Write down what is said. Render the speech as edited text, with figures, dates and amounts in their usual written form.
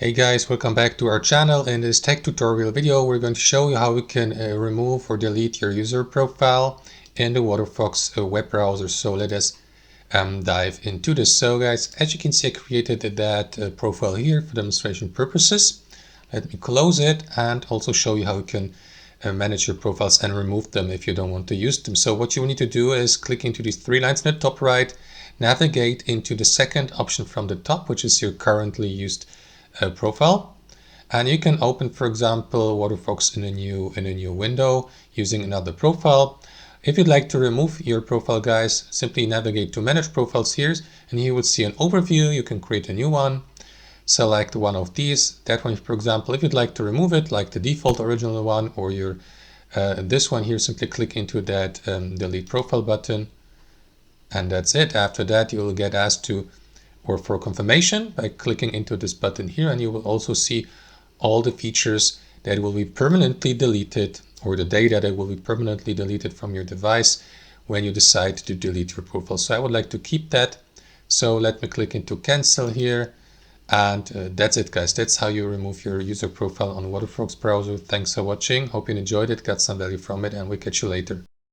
Hey guys, welcome back to our channel. In this tech tutorial video, we're going to show you how we can remove or delete your user profile in the Waterfox web browser. So let us dive into this. So guys, as you can see, I created that profile here for demonstration purposes. Let me close it and also show you how you can manage your profiles and remove them if you don't want to use them. So what you need to do is click into these three lines in the top right, navigate into the second option from the top, which is your currently used profile, and you can open, for example, Waterfox in a new window using another profile. If you'd like to remove your profile, guys, simply navigate to manage profiles here, and you will see an overview. You can create a new one, select one of these, that one, for example. If you'd like to remove it, like the default original one, or your this one here, simply click into that delete profile button, and that's it. After that, you will get asked to or for confirmation by clicking into this button here, and you will also see all the features that will be permanently deleted, or the data that will be permanently deleted from your device when you decide to delete your profile. So I would like to keep that. So let me click into cancel here, and that's it, guys. That's how you remove your user profile on Waterfox browser. Thanks for watching. Hope you enjoyed it, got some value from it, and we'll catch you later.